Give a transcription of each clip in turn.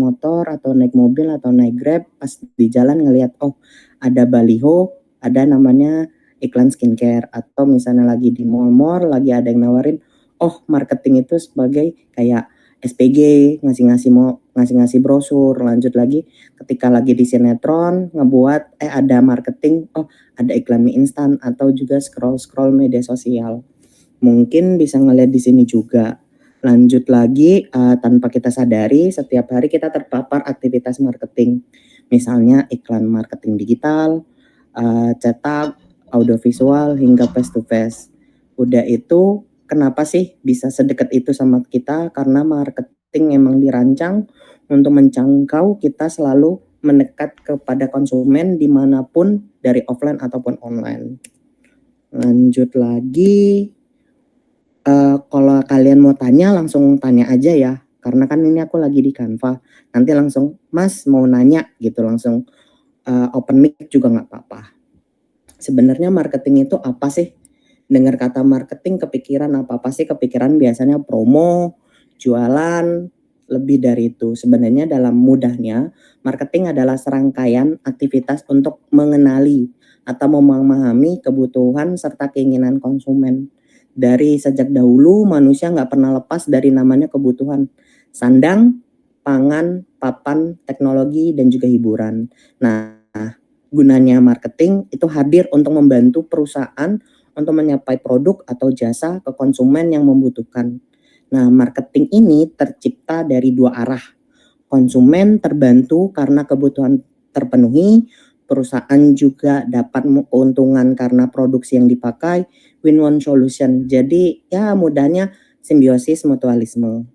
motor atau naik mobil atau naik Grab, pas di jalan ngelihat, oh ada baliho, ada namanya iklan skincare, atau misalnya lagi di mall-mall lagi ada yang nawarin, oh marketing itu sebagai kayak SPG, ngasih-ngasih brosur. Lanjut lagi ketika lagi di sinetron ngebuat ada marketing, oh ada iklan mie instan, atau juga scroll media sosial. Mungkin bisa ngelihat di sini juga. Lanjut lagi, tanpa kita sadari setiap hari kita terpapar aktivitas marketing. Misalnya iklan marketing digital, cetak, audiovisual, hingga face to face. Udah itu kenapa sih bisa sedekat itu sama kita? Karena marketing emang dirancang untuk menjangkau kita selalu mendekat kepada konsumen dimanapun dari offline ataupun online. Lanjut lagi, kalau kalian mau tanya langsung tanya aja ya, karena kan ini aku lagi di Canva. Nanti langsung, Mas mau nanya gitu, langsung open mic juga nggak apa-apa. Sebenarnya marketing itu apa sih? Dengar kata marketing kepikiran apa sih? Kepikiran biasanya promo, jualan, lebih dari itu. Sebenarnya dalam mudahnya, marketing adalah serangkaian aktivitas untuk mengenali atau memahami kebutuhan serta keinginan konsumen. Dari sejak dahulu manusia nggak pernah lepas dari namanya kebutuhan. Sandang, pangan, papan, teknologi, dan juga hiburan. Nah, gunanya marketing itu hadir untuk membantu perusahaan untuk menyampaikan produk atau jasa ke konsumen yang membutuhkan. Nah, marketing ini tercipta dari dua arah. Konsumen terbantu karena kebutuhan terpenuhi, perusahaan juga dapat keuntungan karena produksi yang dipakai, win-win solution. Jadi ya mudahnya simbiosis mutualisme.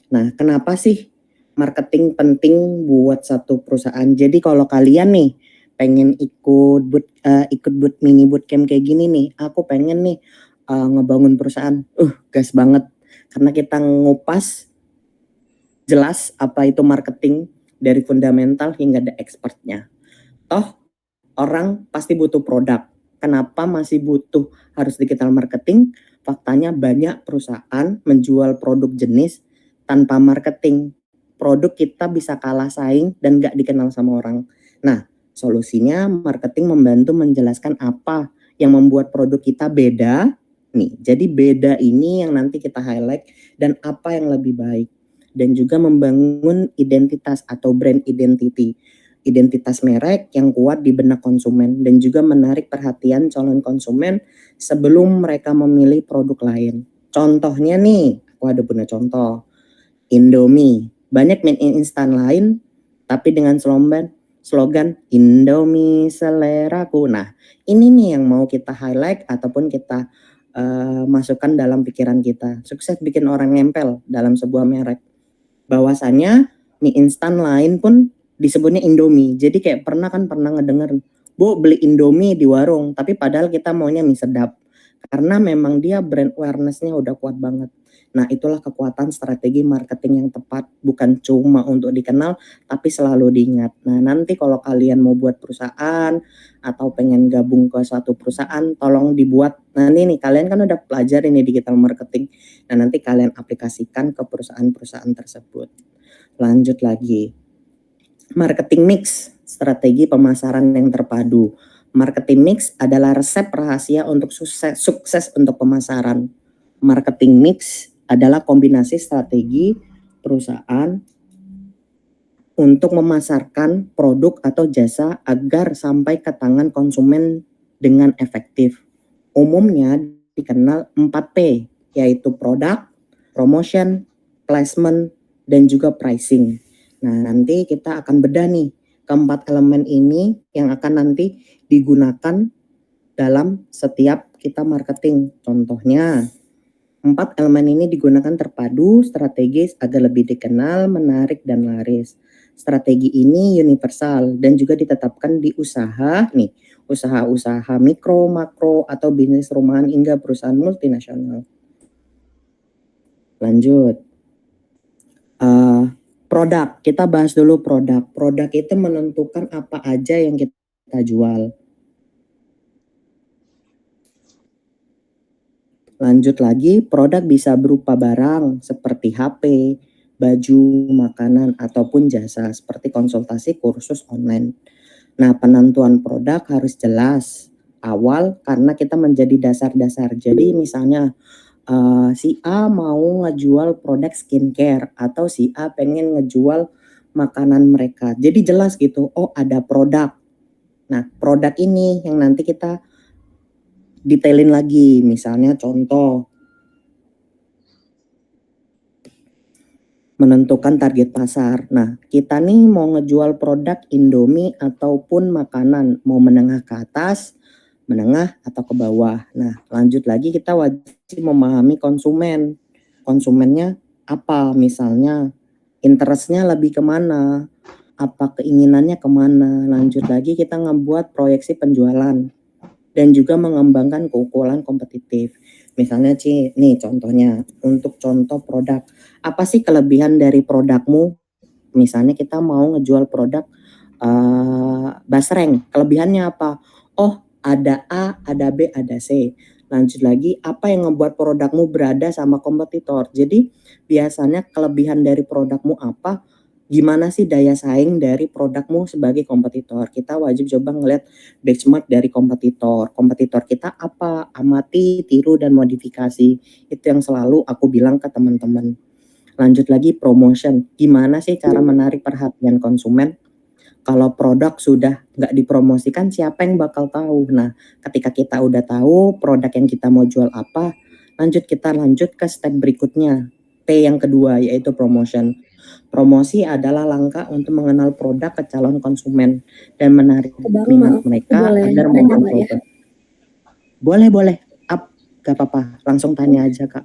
Nah, kenapa sih marketing penting buat satu perusahaan? Jadi kalau kalian nih pengen ikut boot mini bootcamp kayak gini nih, aku pengen nih ngebangun perusahaan. Gas banget karena kita ngupas jelas apa itu marketing dari fundamental hingga the expertnya. Toh orang pasti butuh produk. Kenapa masih butuh harus digital marketing? Faktanya banyak perusahaan menjual produk jenis tanpa marketing. Produk kita bisa kalah saing dan gak dikenal sama orang. Nah, solusinya marketing membantu menjelaskan apa yang membuat produk kita beda. Nih, jadi beda ini yang nanti kita highlight dan apa yang lebih baik. Dan juga membangun identitas atau brand identity. Identitas merek yang kuat di benak konsumen dan juga menarik perhatian calon konsumen sebelum mereka memilih produk lain. Contohnya nih, aku ada punya contoh. Indomie. Banyak mie instan lain tapi dengan slogan Indomie seleraku. Nah, ini nih yang mau kita highlight ataupun kita masukkan dalam pikiran kita. Sukses bikin orang nempel dalam sebuah merek. Bahwasanya mie instan lain pun disebutnya Indomie. Jadi kayak pernah ngedenger, Bu beli Indomie di warung, tapi padahal kita maunya mie sedap. Karena memang dia brand awareness-nya udah kuat banget. Nah, itulah kekuatan strategi marketing yang tepat, bukan cuma untuk dikenal, tapi selalu diingat. Nah, nanti kalau kalian mau buat perusahaan atau pengen gabung ke suatu perusahaan, tolong dibuat. Nah, ini nih, kalian kan udah pelajari nih digital marketing. Nah, nanti kalian aplikasikan ke perusahaan-perusahaan tersebut. Lanjut lagi. Marketing mix, strategi pemasaran yang terpadu. Marketing mix adalah resep rahasia untuk sukses untuk pemasaran. Marketing mix adalah kombinasi strategi perusahaan untuk memasarkan produk atau jasa agar sampai ke tangan konsumen dengan efektif. Umumnya dikenal 4P, yaitu produk, promotion, placement, dan juga pricing. Nah, nanti kita akan bedah nih keempat elemen ini yang akan nanti digunakan dalam setiap kita marketing. Contohnya, 4 elemen ini digunakan terpadu, strategis agar lebih dikenal, menarik, dan laris. Strategi ini universal dan juga ditetapkan di usaha usaha-usaha mikro, makro, atau bisnis rumahan hingga perusahaan multinasional. Lanjut. Produk, kita bahas dulu produk. Produk itu menentukan apa aja yang kita jual. Lanjut lagi, produk bisa berupa barang seperti HP, baju, makanan, ataupun jasa seperti konsultasi kursus online. Nah, penentuan produk harus jelas awal karena kita menjadi dasar-dasar. Jadi misalnya si A mau ngejual produk skincare atau si A pengen ngejual makanan mereka. Jadi jelas gitu, oh ada produk. Nah, produk ini yang nanti kita detailin lagi. Misalnya contoh, menentukan target pasar. Nah, kita nih mau ngejual produk Indomie ataupun makanan, mau menengah ke atas, menengah atau ke bawah. Nah, lanjut lagi kita wajib memahami konsumen. Konsumennya apa? Misalnya interestnya lebih kemana? Apa keinginannya kemana? Lanjut lagi kita ngebuat proyeksi penjualan dan juga mengembangkan keunggulan kompetitif. Misalnya nih contohnya, untuk contoh produk, apa sih kelebihan dari produkmu? Misalnya kita mau ngejual produk basreng, kelebihannya apa? Oh, ada A, ada B, ada C. Lanjut lagi, apa yang membuat produkmu berada sama kompetitor? Jadi biasanya kelebihan dari produkmu apa? Gimana sih daya saing dari produkmu sebagai kompetitor? Kita wajib coba ngeliat benchmark dari kompetitor. Kompetitor kita apa? Amati, tiru, dan modifikasi. Itu yang selalu aku bilang ke teman-teman. Lanjut lagi promotion. Gimana sih cara menarik perhatian konsumen? Kalau produk sudah nggak dipromosikan, siapa yang bakal tahu? Nah, ketika kita udah tahu produk yang kita mau jual apa, kita lanjut ke step berikutnya. P yang kedua, yaitu promotion. Promosi adalah langkah untuk mengenal produk ke calon konsumen dan menarik minat mereka agar mau mencoba. Boleh. Gak apa-apa, langsung tanya aja, Kak.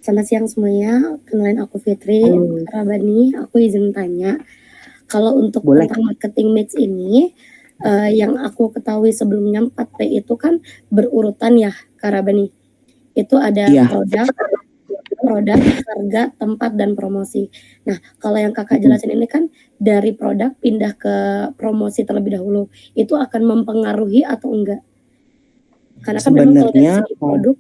Selamat siang semuanya, kenalin aku Fitri Rabani. Aku izin tanya, kalau untuk tentang marketing mix ini, yang aku ketahui sebelumnya 4P itu kan berurutan ya, Kak Rabani. Itu ada produk, harga, tempat, dan promosi. Nah, kalau yang kakak jelasin ini kan dari produk pindah ke promosi terlebih dahulu, itu akan mempengaruhi atau enggak? Karena kan memang kalau dari segi produk,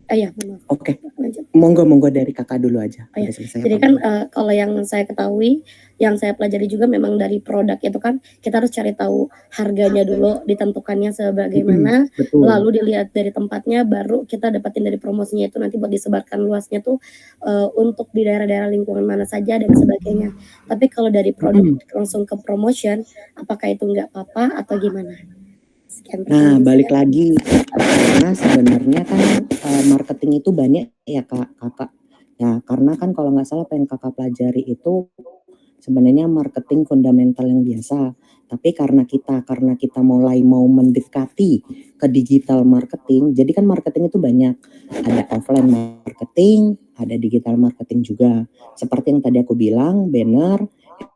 ya maaf. Oke, monggo dari kakak dulu aja. Oh ya, jadi kan kalau yang saya ketahui, yang saya pelajari juga memang dari produk itu kan kita harus cari tahu harganya dulu, ditentukannya sebagaimana, lalu dilihat dari tempatnya, baru kita dapatin dari promosinya itu nanti buat disebarkan luasnya tuh untuk di daerah-daerah lingkungan mana saja dan sebagainya. Tapi kalau dari produk langsung ke promotion, apakah itu nggak apa-apa atau gimana? Nah, balik lagi karena sebenarnya kan marketing itu banyak ya kakak. Ya, karena kan kalau nggak salah apa yang kakak pelajari itu sebenarnya marketing fundamental yang biasa. Tapi karena kita mulai mau mendekati ke digital marketing, jadi kan marketing itu banyak. Ada offline marketing, ada digital marketing juga. Seperti yang tadi aku bilang, banner,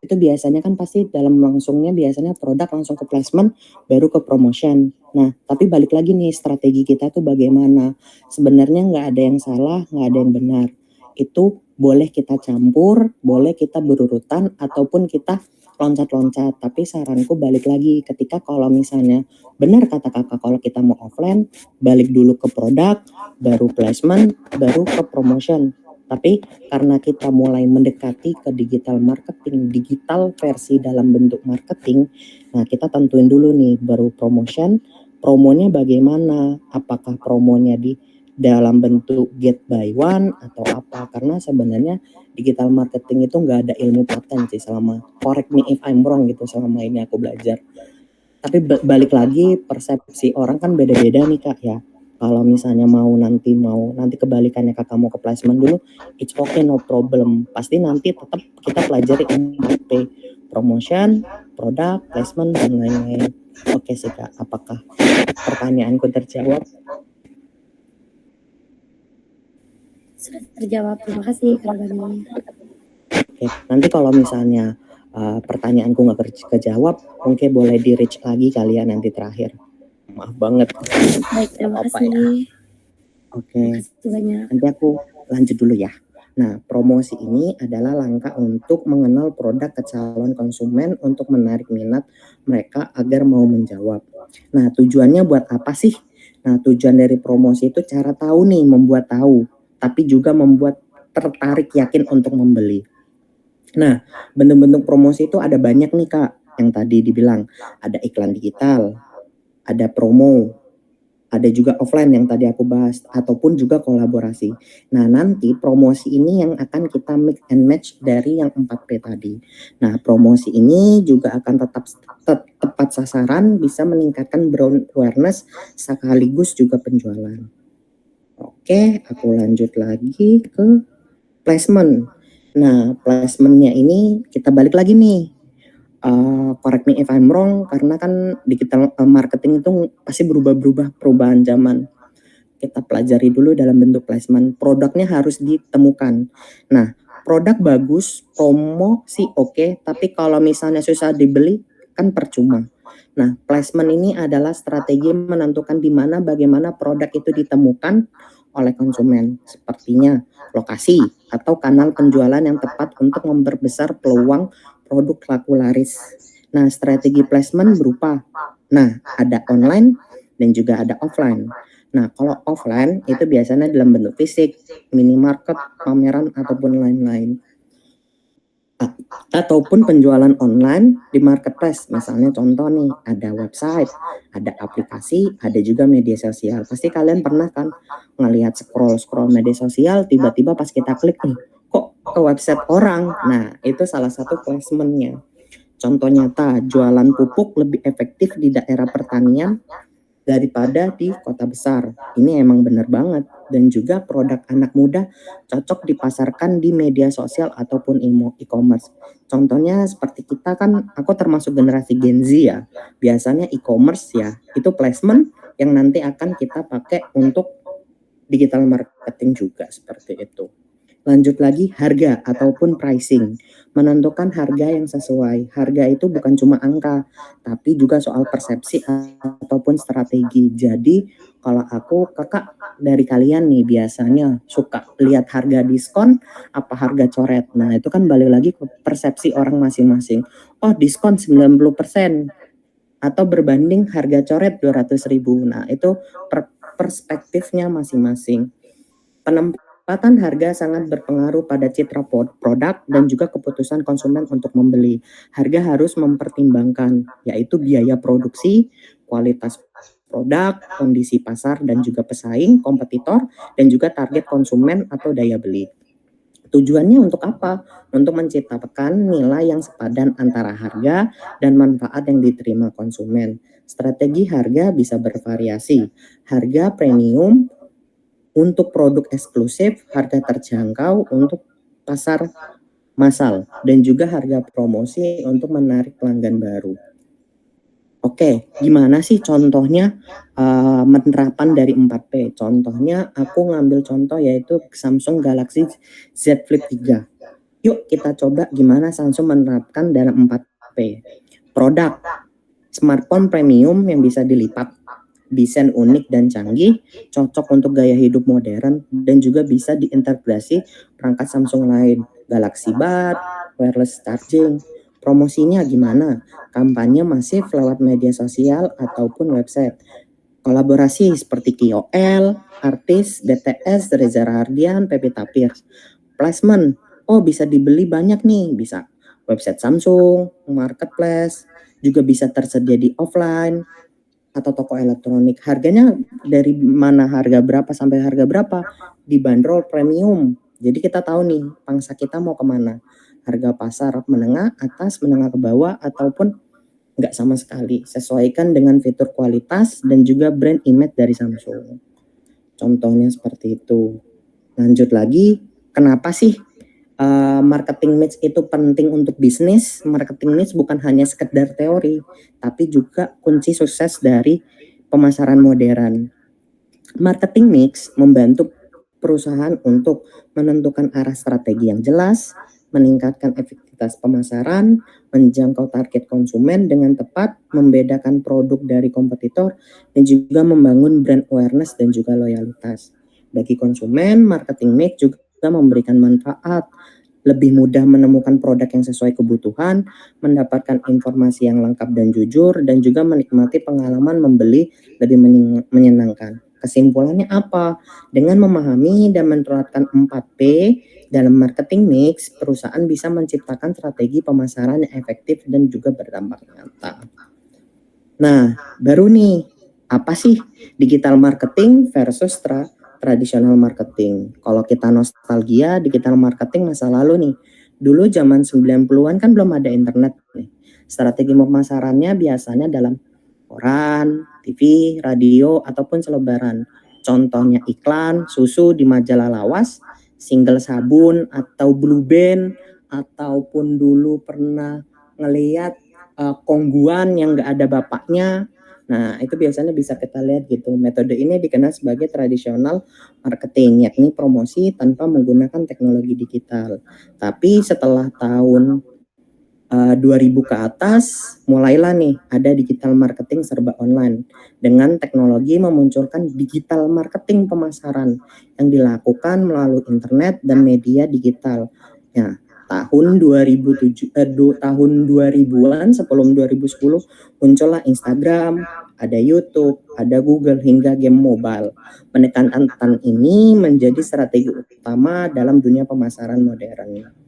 itu biasanya kan pasti dalam langsungnya biasanya produk langsung ke placement, baru ke promotion. Nah, tapi balik lagi nih, strategi kita tuh bagaimana? Sebenarnya nggak ada yang salah, nggak ada yang benar. Itu boleh kita campur, boleh kita berurutan, ataupun kita loncat-loncat. Tapi saranku balik lagi, ketika kalau misalnya benar kata kakak, kalau kita mau offline, balik dulu ke produk, baru placement, baru ke promotion. Tapi karena kita mulai mendekati ke digital marketing, digital versi dalam bentuk marketing, nah kita tentuin dulu nih, baru promotion, promonya bagaimana? Apakah promonya di dalam bentuk get by one atau apa? Karena sebenarnya digital marketing itu nggak ada ilmu paten sih, selama correct me if I'm wrong gitu, selama ini aku belajar. Tapi balik lagi, persepsi orang kan beda-beda nih kak ya. Kalau misalnya mau nanti kebalikannya kakak mau ke placement dulu, it's okay, no problem. Pasti nanti tetap kita pelajari MPP, promotion, produk, placement, dan lain-lain. Oke sih kak, apakah pertanyaanku terjawab? Sudah terjawab, terima kasih Kak Rabani. Oke, nanti kalau misalnya pertanyaanku nggak kejawab, mungkin boleh di reach lagi kalian nanti terakhir. Maaf banget. Baik, terima kasih. Oke, nanti aku lanjut dulu ya. Nah, promosi ini adalah langkah untuk mengenal produk ke calon konsumen untuk menarik minat mereka agar mau menjawab. Nah, tujuannya buat apa sih? Nah, tujuan dari promosi itu cara tahu nih, membuat tahu, tapi juga membuat tertarik yakin untuk membeli. Nah, bentuk-bentuk promosi itu ada banyak nih Kak, yang tadi dibilang, ada iklan digital, ada promo, ada juga offline yang tadi aku bahas, ataupun juga kolaborasi. Nah, nanti promosi ini yang akan kita mix and match dari yang 4P tadi. Nah, promosi ini juga akan tetap tepat sasaran, bisa meningkatkan brand awareness, sekaligus juga penjualan. Oke, aku lanjut lagi ke placement. Nah, placement-nya ini kita balik lagi nih, correct me if I'm wrong, karena kan digital marketing itu pasti berubah-berubah perubahan zaman. Kita pelajari dulu dalam bentuk placement, produknya harus ditemukan. Nah, produk bagus, promo sih oke, tapi kalau misalnya susah dibeli kan percuma. Nah, placement ini adalah strategi menentukan di mana bagaimana produk itu ditemukan oleh konsumen. Sepertinya lokasi atau kanal penjualan yang tepat untuk memperbesar peluang produk laku laris. Nah, strategi placement berupa, ada online dan juga ada offline. Nah, kalau offline itu biasanya dalam bentuk fisik, minimarket, pameran, ataupun lain-lain. Ataupun penjualan online di marketplace. Misalnya contoh nih, ada website, ada aplikasi, ada juga media sosial. Pasti kalian pernah kan ngelihat scroll media sosial, tiba-tiba pas kita klik, kok ke website orang? Nah, itu salah satu placement-nya. Contoh nyata, jualan pupuk lebih efektif di daerah pertanian daripada di kota besar. Ini emang bener banget. Dan juga produk anak muda cocok dipasarkan di media sosial ataupun e-commerce. Contohnya seperti kita kan, aku termasuk generasi Gen Z ya. Biasanya e-commerce ya, itu placement yang nanti akan kita pakai untuk digital marketing juga seperti itu. Lanjut lagi, harga ataupun pricing. Menentukan harga yang sesuai. Harga itu bukan cuma angka, tapi juga soal persepsi ataupun strategi. Jadi, kalau kakak dari kalian nih biasanya suka lihat harga diskon apa harga coret. Nah, itu kan balik lagi ke persepsi orang masing-masing. Oh, diskon 90% atau berbanding harga coret 200.000. Nah, itu perspektifnya masing-masing. Penempatan harga sangat berpengaruh pada citra produk dan juga keputusan konsumen untuk membeli. Harga harus mempertimbangkan, yaitu biaya produksi, kualitas produk, kondisi pasar dan juga pesaing, kompetitor, dan juga target konsumen atau daya beli. Tujuannya untuk apa? Untuk menciptakan nilai yang sepadan antara harga dan manfaat yang diterima konsumen. Strategi harga bisa bervariasi. Harga premium untuk produk eksklusif, harga terjangkau untuk pasar massal, dan juga harga promosi untuk menarik pelanggan baru. Oke, gimana sih contohnya penerapan dari 4P? Contohnya aku ngambil contoh yaitu Samsung Galaxy Z Flip 3. Yuk kita coba gimana Samsung menerapkan dalam 4P. Produk, smartphone premium yang bisa dilipat, desain unik dan canggih, cocok untuk gaya hidup modern, dan juga bisa diintegrasi perangkat Samsung lain, Galaxy Buds, wireless charging. Promosinya gimana? Kampanye masif lewat media sosial ataupun website. Kolaborasi seperti KOL, artis, BTS, Reza Rahardian, Pevita Pierce. Placement, bisa dibeli banyak nih, bisa website Samsung, marketplace, juga bisa tersedia di offline atau toko elektronik. Harganya dari mana, harga berapa sampai harga berapa, dibanderol premium. Jadi kita tahu nih pangsa kita mau kemana. Harga pasar menengah, atas, menengah ke bawah, ataupun nggak sama sekali. Sesuaikan dengan fitur kualitas dan juga brand image dari Samsung. Contohnya seperti itu. Lanjut lagi, kenapa sih marketing mix itu penting untuk bisnis? Marketing mix bukan hanya sekedar teori, tapi juga kunci sukses dari pemasaran modern. Marketing mix membantu perusahaan untuk menentukan arah strategi yang jelas, meningkatkan efektivitas pemasaran, menjangkau target konsumen dengan tepat, membedakan produk dari kompetitor, dan juga membangun brand awareness dan juga loyalitas. Bagi konsumen, marketing mix juga memberikan manfaat, lebih mudah menemukan produk yang sesuai kebutuhan, mendapatkan informasi yang lengkap dan jujur, dan juga menikmati pengalaman membeli lebih menyenangkan. kesimpulannya apa? Dengan memahami dan menerapkan 4P dalam marketing mix, perusahaan bisa menciptakan strategi pemasaran yang efektif dan juga berdampak nyata. Nah, baru nih, apa sih digital marketing versus tradisional marketing? Kalau kita nostalgia, digital marketing masa lalu nih. Dulu zaman 90-an kan belum ada internet nih. Strategi pemasarannya biasanya dalam koran, TV, radio, ataupun selebaran. Contohnya iklan, susu di majalah lawas, single sabun, atau blue band, ataupun dulu pernah ngeliat kongguan yang nggak ada bapaknya. Nah, itu biasanya bisa kita lihat gitu. Metode ini dikenal sebagai tradisional marketing, yakni promosi tanpa menggunakan teknologi digital. Tapi setelah tahun 2000 ke atas, mulailah nih ada digital marketing serba online. Dengan teknologi memunculkan digital marketing pemasaran yang dilakukan melalui internet dan media digital. Ya, tahun 2000-an sebelum 2010 muncullah Instagram, ada YouTube, ada Google hingga game mobile. Pendekatan ini menjadi strategi utama dalam dunia pemasaran modern.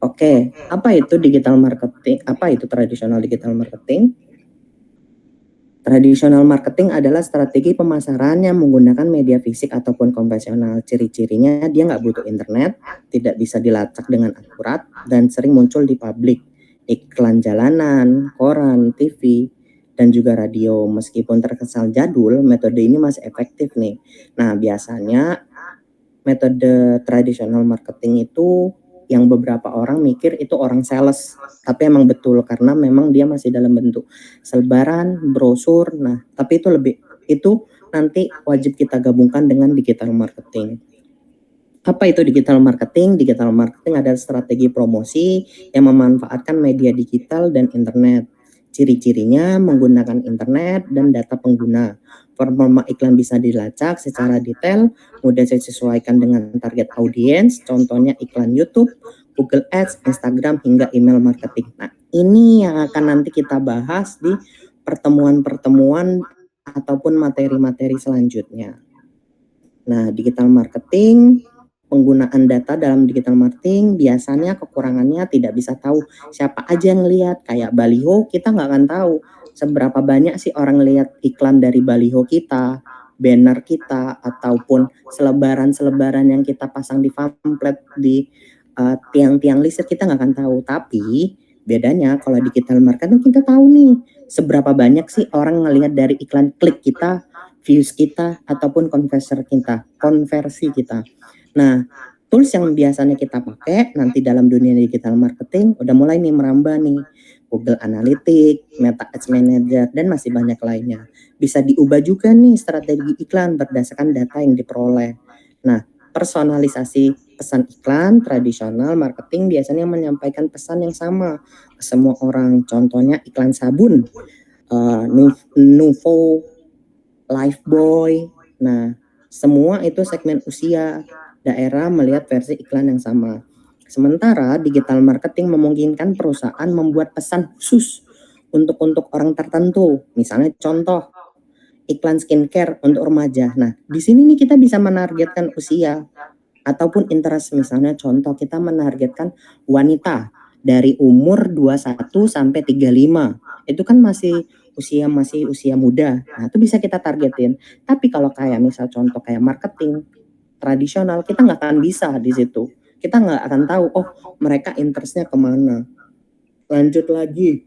Oke, apa itu digital marketing? Apa itu tradisional digital marketing? Tradisional marketing adalah strategi pemasaran yang menggunakan media fisik ataupun konvensional. Ciri-cirinya dia nggak butuh internet, tidak bisa dilacak dengan akurat, dan sering muncul di publik. Iklan jalanan, koran, TV, dan juga radio. Meskipun terkesan jadul, metode ini masih efektif nih. Nah, biasanya metode tradisional marketing itu yang beberapa orang mikir itu orang sales, tapi emang betul karena memang dia masih dalam bentuk selebaran, brosur. Nah, tapi itu nanti wajib kita gabungkan dengan digital marketing. Apa itu digital marketing? Digital marketing adalah strategi promosi yang memanfaatkan media digital dan internet. Ciri-cirinya menggunakan internet dan data pengguna. Forma iklan bisa dilacak secara detail, mudah disesuaikan dengan target audiens, contohnya iklan YouTube, Google Ads, Instagram, hingga email marketing. Nah, ini yang akan nanti kita bahas di pertemuan-pertemuan ataupun materi-materi selanjutnya. Nah, digital marketing, penggunaan data dalam digital marketing biasanya kekurangannya tidak bisa tahu siapa aja yang lihat. Kayak baliho, kita nggak akan tahu seberapa banyak sih orang lihat iklan dari baliho kita, banner kita, ataupun selebaran-selebaran yang kita pasang di pamflet, di tiang-tiang listrik, kita nggak akan tahu. Tapi bedanya kalau digital marketing kita tahu nih seberapa banyak sih orang ngelihat dari iklan klik kita, views kita, ataupun konversi kita. Nah, tools yang biasanya kita pakai nanti dalam dunia digital marketing udah mulai nih merambah nih. Google Analytics, Meta Ads Manager, dan masih banyak lainnya. Bisa diubah juga nih strategi iklan berdasarkan data yang diperoleh. Nah, personalisasi pesan iklan tradisional marketing biasanya menyampaikan pesan yang sama ke semua orang. Contohnya iklan sabun, Nuvo, Lifebuoy. Nah, semua itu segmen usia, daerah melihat versi iklan yang sama. Sementara digital marketing memungkinkan perusahaan membuat pesan khusus untuk orang tertentu. Misalnya contoh iklan skincare untuk remaja. Nah, di sini nih kita bisa menargetkan usia ataupun interest. Misalnya contoh kita menargetkan wanita dari umur 21 sampai 35. Itu kan masih usia muda. Nah, itu bisa kita targetin. Tapi kalau kayak misal contoh kayak marketing tradisional, kita nggak akan bisa di situ. Kita nggak akan tahu, oh mereka interestnya kemana. Lanjut lagi,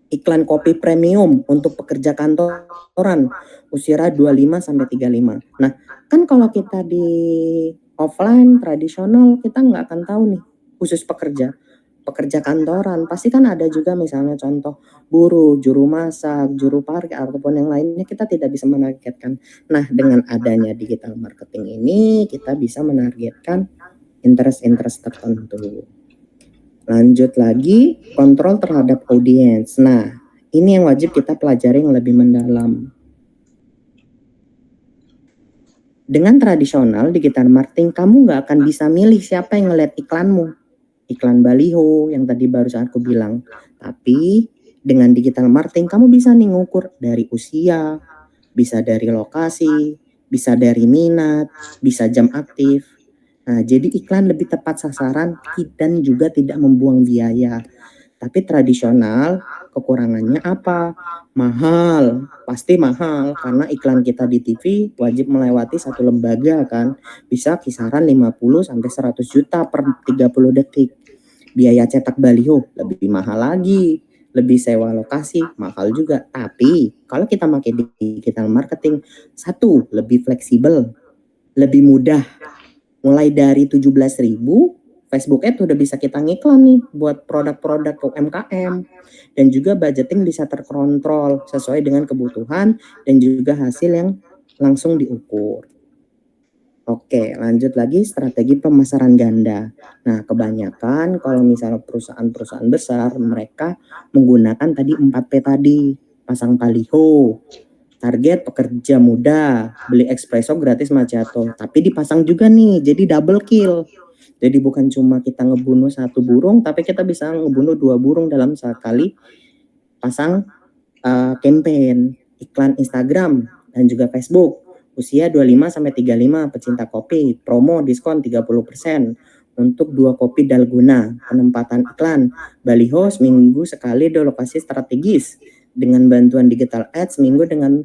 iklan kopi premium untuk pekerja kantoran usia 25 sampai 35. Nah, kan kalau kita di offline tradisional kita nggak akan tahu nih khusus pekerja kantoran. Pasti kan ada juga misalnya contoh buruh, juru masak, juru parkir, ataupun yang lainnya kita tidak bisa menargetkan. Nah, dengan adanya digital marketing ini kita bisa menargetkan interest tertentu. Lanjut lagi, kontrol terhadap audiens. Nah, ini yang wajib kita pelajari yang lebih mendalam. Dengan tradisional digital marketing, kamu nggak akan bisa milih siapa yang ngeliat iklanmu. Iklan baliho yang tadi barusan aku bilang. Tapi dengan digital marketing, kamu bisa nih ngukur dari usia, bisa dari lokasi, bisa dari minat, bisa jam aktif. Nah, jadi iklan lebih tepat sasaran dan juga tidak membuang biaya. Tapi tradisional, kekurangannya apa? Mahal, pasti mahal karena iklan kita di TV wajib melewati satu lembaga kan. Bisa kisaran 50 sampai 100 juta per 30 detik. Biaya cetak baliho lebih mahal lagi. Lebih sewa lokasi, mahal juga. Tapi kalau kita pakai digital marketing, satu, lebih fleksibel, lebih mudah. Mulai dari 17.000 Facebook Ads udah bisa kita ngiklan nih buat produk-produk UMKM, dan juga budgeting bisa terkontrol sesuai dengan kebutuhan dan juga hasil yang langsung diukur. Oke, lanjut lagi strategi pemasaran ganda. Nah, kebanyakan kalau misalnya perusahaan-perusahaan besar, mereka menggunakan tadi 4P tadi, pasang baliho, target pekerja muda, beli espresso gratis macchiato, tapi dipasang juga nih, jadi double kill. Jadi bukan cuma kita ngebunuh satu burung, tapi kita bisa ngebunuh 2 burung dalam sekali pasang campaign, iklan Instagram dan juga Facebook. Usia 25 sampai 35, pecinta kopi, promo diskon 30% untuk 2 kopi Dalgona, penempatan iklan, baliho seminggu sekali di lokasi strategis dengan bantuan digital ads seminggu dengan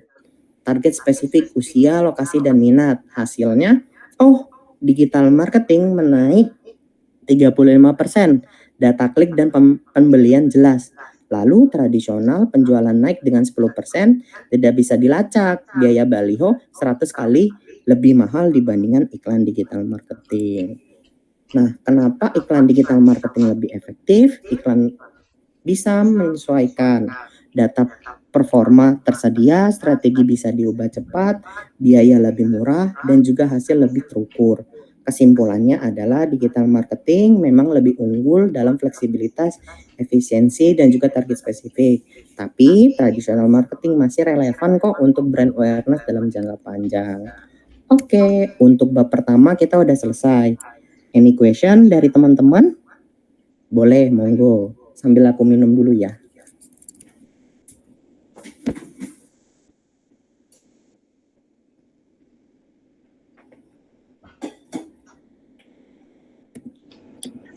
target spesifik usia, lokasi dan minat. Hasilnya, digital marketing menaik 35%, data klik dan pembelian jelas. Lalu tradisional penjualan naik dengan 10%, tidak bisa dilacak. Biaya baliho 100 kali lebih mahal dibandingkan iklan digital marketing. Nah, kenapa iklan digital marketing lebih efektif? Iklan bisa menyesuaikan data performa tersedia, strategi bisa diubah cepat, biaya lebih murah, dan juga hasil lebih terukur. Kesimpulannya adalah digital marketing memang lebih unggul dalam fleksibilitas, efisiensi, dan juga target spesifik. Tapi tradisional marketing masih relevan kok untuk brand awareness dalam jangka panjang. Oke, untuk bab pertama kita udah selesai. Any question dari teman-teman? Boleh, monggo. Sambil aku minum dulu ya.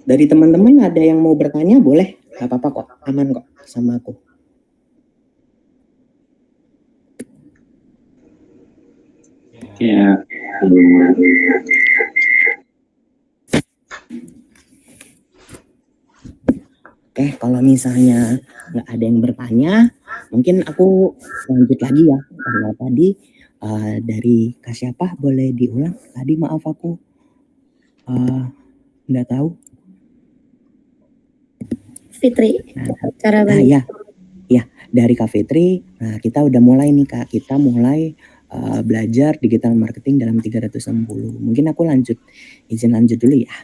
Dari teman-teman ada yang mau bertanya, boleh, gak apa-apa kok, aman kok sama aku. Ya. Oke, kalau misalnya nggak ada yang bertanya, mungkin aku lanjut lagi ya. Kalau tadi dari Kak siapa boleh diulang? Tadi maaf aku nggak tahu. Fitri, cara ya dari Kak Fitri. Nah, kita udah mulai nih Kak, kita mulai belajar digital marketing dalam 360. Mungkin aku izin lanjut dulu ya.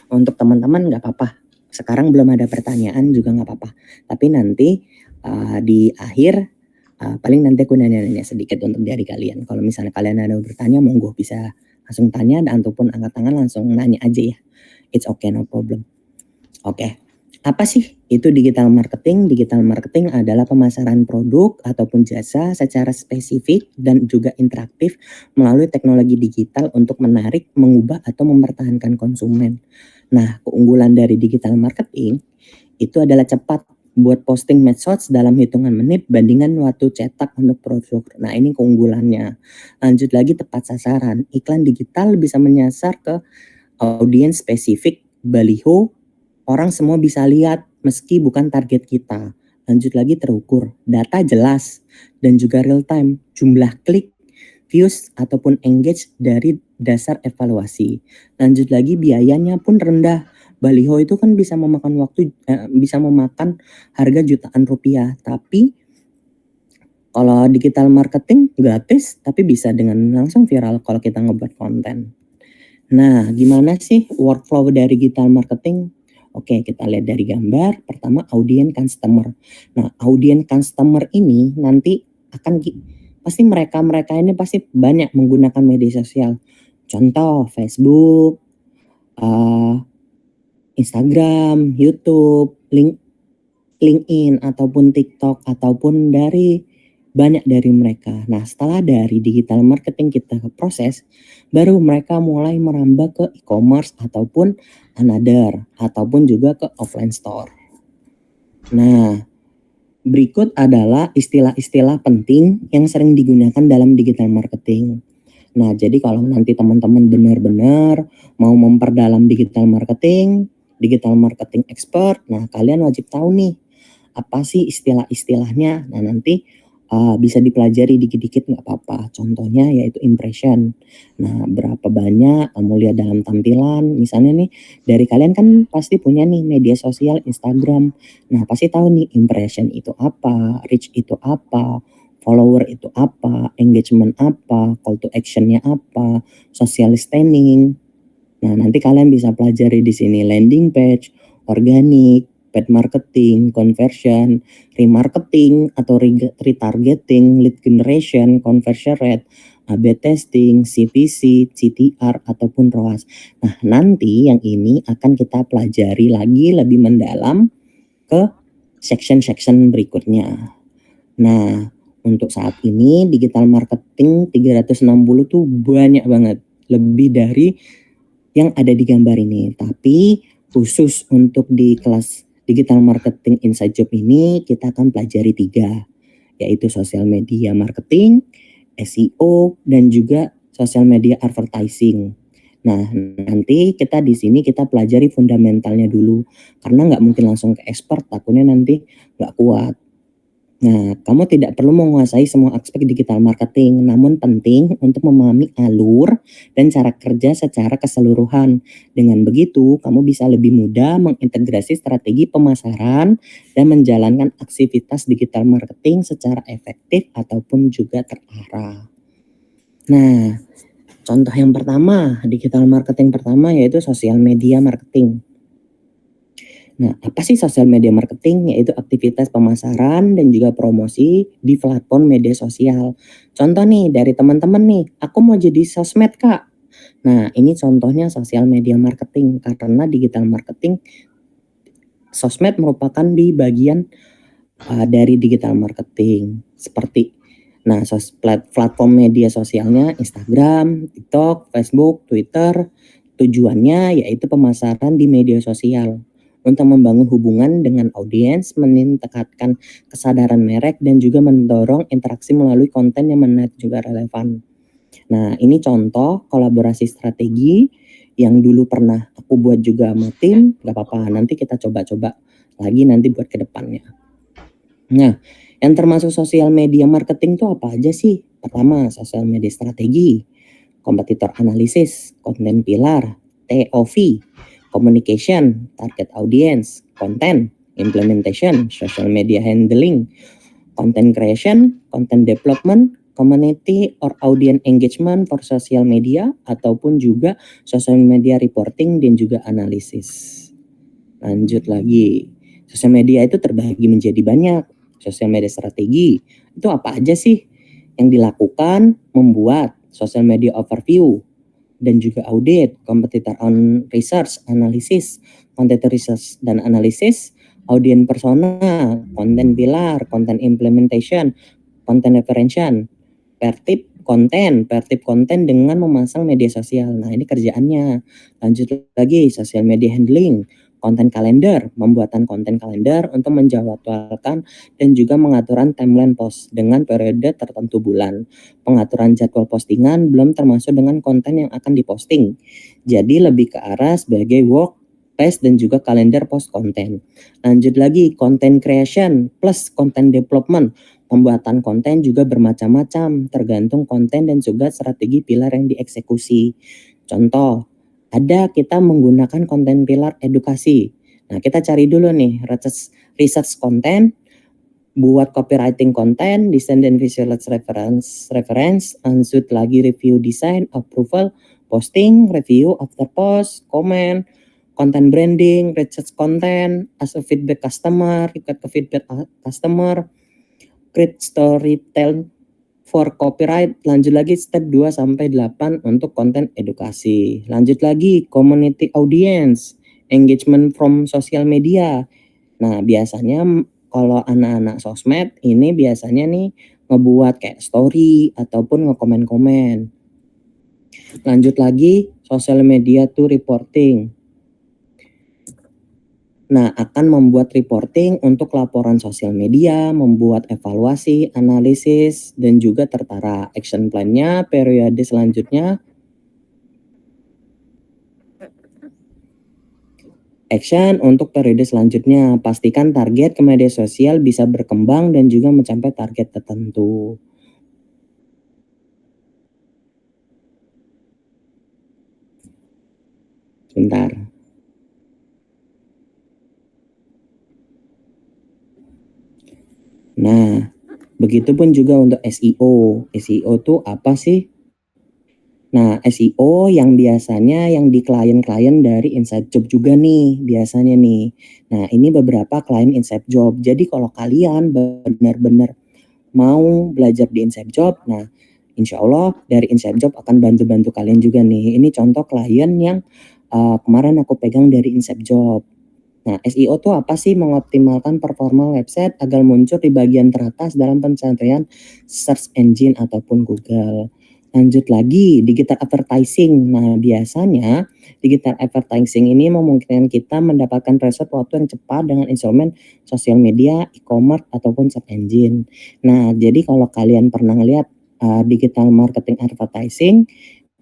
Untuk teman-teman nggak apa-apa, sekarang belum ada pertanyaan juga nggak apa-apa. Tapi nanti di akhir paling nanti aku nanya-nanya sedikit untuk dari kalian. Kalau misalnya kalian ada bertanya, monggo bisa langsung tanya ataupun angkat tangan langsung nanya aja ya. It's okay, no problem. Oke. Apa sih itu digital marketing? Digital marketing adalah pemasaran produk ataupun jasa secara spesifik dan juga interaktif melalui teknologi digital untuk menarik, mengubah atau mempertahankan konsumen. Nah, keunggulan dari digital marketing itu adalah cepat buat posting medsos dalam hitungan menit bandingkan waktu cetak untuk produk. Nah, ini keunggulannya. Lanjut lagi, tepat sasaran. Iklan digital bisa menyasar ke audiens spesifik, baliho, orang semua bisa lihat meski bukan target kita. Lanjut lagi, terukur, data jelas dan juga real time, jumlah klik, views ataupun engage dari dasar evaluasi. Lanjut lagi, biayanya pun rendah. Baliho itu kan bisa memakan harga jutaan rupiah, tapi kalau digital marketing gratis tapi bisa dengan langsung viral kalau kita ngebuat konten. Nah, gimana sih workflow dari digital marketing? Oke, kita lihat dari gambar. Pertama, audience customer. Nah, audience customer ini nanti pasti mereka ini pasti banyak menggunakan media sosial. Contoh Facebook, Instagram, YouTube, LinkedIn ataupun TikTok ataupun dari banyak dari mereka. Nah, setelah dari digital marketing kita proses, baru mereka mulai merambah ke e-commerce ataupun another, ataupun juga ke offline store. Nah, berikut adalah istilah-istilah penting yang sering digunakan dalam digital marketing. Nah, jadi kalau nanti teman-teman benar-benar mau memperdalam digital marketing expert, nah kalian wajib tahu nih, apa sih istilah-istilahnya. Nah, nanti bisa dipelajari dikit-dikit nggak apa-apa. Contohnya yaitu impression. Nah, berapa banyak kamu lihat dalam tampilan. Misalnya nih, dari kalian kan pasti punya nih media sosial Instagram. Nah, pasti tahu nih impression itu apa, reach itu apa, follower itu apa, engagement apa, call to actionnya apa, social listening. Nah, nanti kalian bisa pelajari di sini landing page, organic, paid marketing, conversion, remarketing atau retargeting, lead generation, conversion rate, A/B testing, CPC, CTR ataupun ROAS. Nah, nanti yang ini akan kita pelajari lagi lebih mendalam ke section-section berikutnya. Nah, untuk saat ini digital marketing 360 tuh banyak banget, lebih dari yang ada di gambar ini. Tapi khusus untuk di kelas digital marketing inside job ini kita akan pelajari 3, yaitu social media marketing, SEO, dan juga social media advertising. Nah, nanti kita di sini kita pelajari fundamentalnya dulu, karena nggak mungkin langsung ke expert, takutnya nanti nggak kuat. Nah, kamu tidak perlu menguasai semua aspek digital marketing, namun penting untuk memahami alur dan cara kerja secara keseluruhan. Dengan begitu, kamu bisa lebih mudah mengintegrasi strategi pemasaran dan menjalankan aktivitas digital marketing secara efektif ataupun juga terarah. Nah, contoh yang pertama, digital marketing pertama yaitu social media marketing. Nah, apa sih social media marketing? Yaitu aktivitas pemasaran dan juga promosi di platform media sosial. Contoh nih dari teman-teman nih, aku mau jadi sosmed Kak. Nah, ini contohnya social media marketing karena digital marketing sosmed merupakan di bagian dari digital marketing. Seperti platform media sosialnya Instagram, TikTok, Facebook, Twitter. Tujuannya yaitu pemasaran di media sosial untuk membangun hubungan dengan audiens, meningkatkan kesadaran merek, dan juga mendorong interaksi melalui konten yang menarik juga relevan. Nah, ini contoh kolaborasi strategi yang dulu pernah aku buat juga sama tim. Gak apa-apa, nanti kita coba-coba lagi nanti buat ke depannya. Nah, yang termasuk sosial media marketing itu apa aja sih? Pertama, sosial media strategi, kompetitor analisis, konten pilar, TOV, communication, target audience, content, implementation, social media handling, content creation, content development, community or audience engagement for social media, ataupun juga social media reporting dan juga analisis. Lanjut lagi, sosial media itu terbagi menjadi banyak. Sosial media strategi itu apa aja sih? Yang dilakukan membuat social media overview dan juga audit, competitor on research, analisis, content research dan analisis, audience persona, content pilar, content implementation, content referential, pertip konten dengan memasang media sosial. Nah, ini kerjaannya. Lanjut lagi, social media handling, konten kalender, pembuatan konten kalender untuk menjadwalkan dan juga mengaturan timeline post dengan periode tertentu bulan. Pengaturan jadwal postingan belum termasuk dengan konten yang akan diposting. Jadi lebih ke arah sebagai work pace dan juga kalender post konten. Lanjut lagi, content creation plus content development. Pembuatan konten juga bermacam-macam, tergantung konten dan juga strategi pilar yang dieksekusi. Contoh, ada kita menggunakan konten pilar edukasi. Nah, kita cari dulu nih research konten, buat copywriting konten, desain dan visual reference, lanjut lagi review design, approval, posting, review, after post, comment, content branding, research konten, asal feedback customer, request ke feedback customer, create storytelling for copyright. Lanjut lagi step 2 sampai 8 untuk konten edukasi. Lanjut lagi community audience, engagement from social media. Nah, biasanya kalau anak-anak sosmed ini biasanya nih ngebuat kayak story ataupun ngekomen-komen. Lanjut lagi, social media to reporting. Nah, akan membuat reporting untuk laporan sosial media, membuat evaluasi, analisis, dan juga tertara action plan-nya, periode selanjutnya. Action untuk periode selanjutnya, pastikan target ke media sosial bisa berkembang dan juga mencapai target tertentu. Bentar. Nah, begitupun juga untuk SEO. SEO tuh apa sih? Nah, SEO yang biasanya yang di klien-klien dari Inside Job juga nih, biasanya nih. Nah, ini beberapa klien Inside Job. Jadi kalau kalian benar-benar mau belajar di Inside Job, nah insya Allah dari Inside Job akan bantu-bantu kalian juga nih. Ini contoh klien yang kemarin aku pegang dari Inside Job. Nah, SEO itu apa sih? Mengoptimalkan performa website agar muncul di bagian teratas dalam pencarian search engine ataupun Google. Lanjut lagi, digital advertising. Nah, biasanya digital advertising ini memungkinkan kita mendapatkan result waktu yang cepat dengan instrumen sosial media, e-commerce, ataupun search engine. Nah, jadi kalau kalian pernah lihat digital marketing advertising,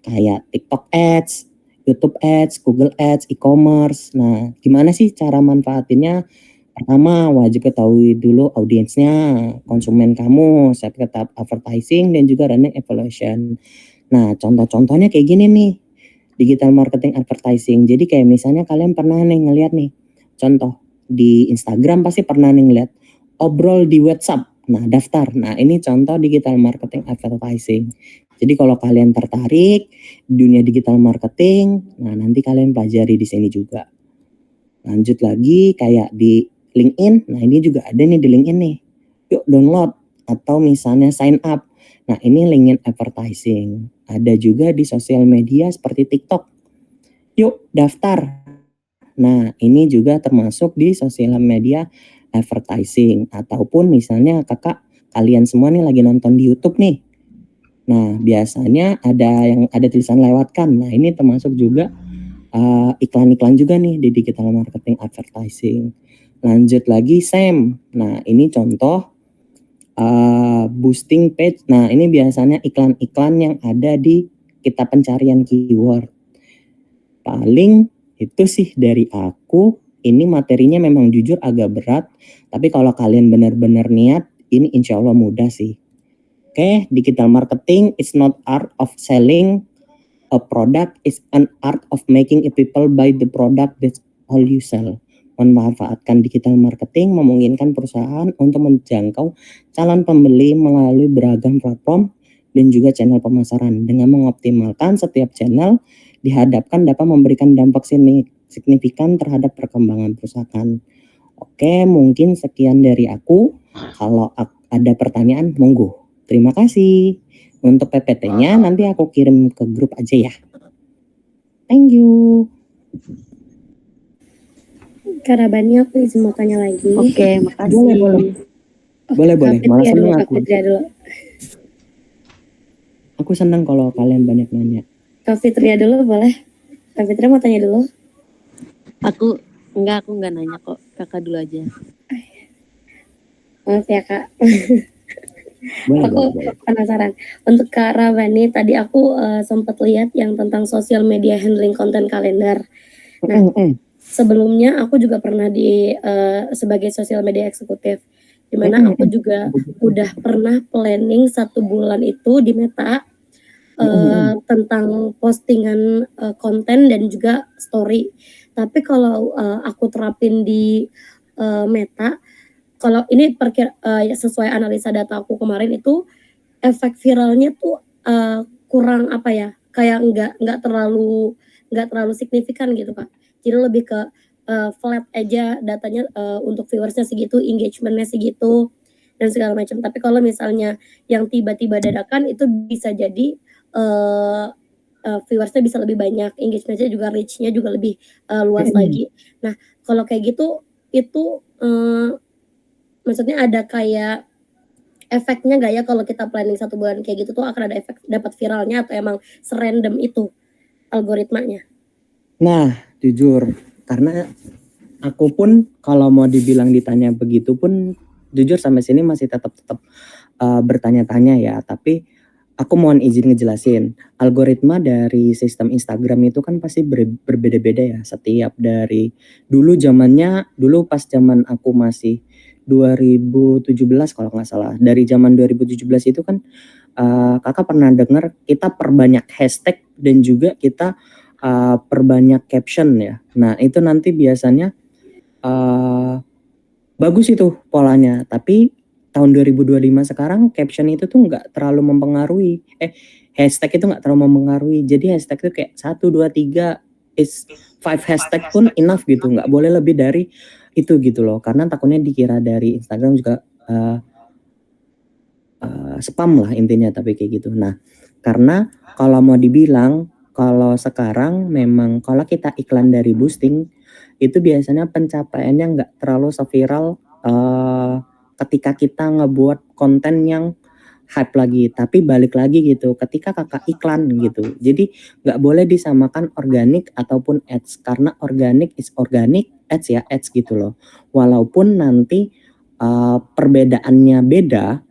kayak TikTok Ads, YouTube Ads, Google Ads, e-commerce. Nah, gimana sih cara manfaatinnya? Pertama, wajib ketahui dulu audiensnya, konsumen kamu, set ke tahap advertising, dan juga running evaluation. Nah, contoh-contohnya kayak gini nih, digital marketing advertising. Jadi kayak misalnya kalian pernah nih ngeliat nih, contoh di Instagram pasti pernah nih ngeliat, obrol di WhatsApp. Nah, daftar. Nah, ini contoh digital marketing advertising. Jadi kalau kalian tertarik di dunia digital marketing, nah nanti kalian pelajari di sini juga. Lanjut lagi kayak di LinkedIn, nah ini juga ada nih di LinkedIn nih. Yuk download atau misalnya sign up. Nah ini LinkedIn advertising. Ada juga di sosial media seperti TikTok. Yuk daftar. Nah ini juga termasuk di sosial media advertising. Ataupun misalnya kakak kalian semua nih lagi nonton di YouTube nih. Nah, biasanya ada tulisan lewatkan. Nah, ini termasuk juga iklan-iklan juga nih di digital marketing advertising. Lanjut lagi SEM. Nah, ini contoh boosting page. Nah, ini biasanya iklan-iklan yang ada di kita pencarian keyword. Paling itu sih dari aku. Ini materinya memang jujur agak berat, tapi kalau kalian benar-benar niat, ini insya Allah mudah sih. Oke, digital marketing is not art of selling a product, is an art of making a people buy the product that's all you sell. Memanfaatkan digital marketing memungkinkan perusahaan untuk menjangkau calon pembeli melalui beragam platform dan juga channel pemasaran. Dengan mengoptimalkan setiap channel dihadapkan dapat memberikan dampak signifikan terhadap perkembangan perusahaan. Oke, mungkin sekian dari aku. Kalau ada pertanyaan, monggo. Terima kasih. Untuk PPT-nya nanti aku kirim ke grup aja ya. Thank you. Kak Rabani, aku izin mau tanya lagi. Oke, makasih. Boleh. Malah seneng aku. Kak Fitria dulu. Aku seneng kalau kalian banyak nanya. Kak Fitria dulu boleh? Kak Fitria mau tanya dulu? Aku nggak nanya kok. Kakak dulu aja. Maaf ya Kak. Boleh. Penasaran. Untuk Kak Rabani, tadi aku sempat lihat yang tentang social media handling content kalender. Nah, sebelumnya aku juga pernah sebagai social media eksekutif, dimana aku juga udah pernah planning 1 bulan itu di Meta tentang postingan konten dan juga story. Tapi kalau aku terapin di Meta, kalau ini sesuai analisa data aku kemarin itu efek viralnya tuh kurang apa ya, kayak nggak terlalu signifikan gitu Kak. Jadi lebih ke flat aja datanya, untuk viewersnya segitu, engagementnya segitu dan segala macam. Tapi kalau misalnya yang tiba-tiba dadakan itu bisa jadi viewersnya bisa lebih banyak, engagementnya juga reach-nya juga lebih luas lagi. Nah kalau kayak gitu itu maksudnya ada kayak efeknya nggak ya kalau kita planning 1 bulan kayak gitu tuh akan ada efek dapat viralnya atau emang serandom itu algoritmanya? Nah, jujur, karena aku pun kalau mau dibilang ditanya begitu pun jujur sampai sini masih tetap bertanya-tanya ya, tapi aku mohon izin ngejelasin. Algoritma dari sistem Instagram itu kan pasti berbeda-beda ya, setiap dari dulu pas zaman aku masih 2017 kalau nggak salah. Dari zaman 2017 itu kan kakak pernah dengar kita perbanyak hashtag dan juga kita perbanyak caption ya. Nah itu nanti biasanya bagus itu polanya, tapi tahun 2025 sekarang caption itu tuh nggak terlalu mempengaruhi. Hashtag itu nggak terlalu mempengaruhi. Jadi hashtag itu kayak 1, 2, 3, is 5 hashtag pun enough gitu. Nggak boleh lebih dari itu gitu loh. Karena takutnya dikira dari Instagram juga spam lah intinya, tapi kayak gitu. Nah, karena kalau mau dibilang kalau sekarang memang kalau kita iklan dari boosting itu biasanya pencapaiannya nggak terlalu seviral ketika kita ngebuat konten yang hype lagi, tapi balik lagi gitu ketika kakak iklan gitu. Jadi nggak boleh disamakan organik ataupun ads, karena organik is organik, ads ya ads gitu loh. Walaupun nanti perbedaannya beda,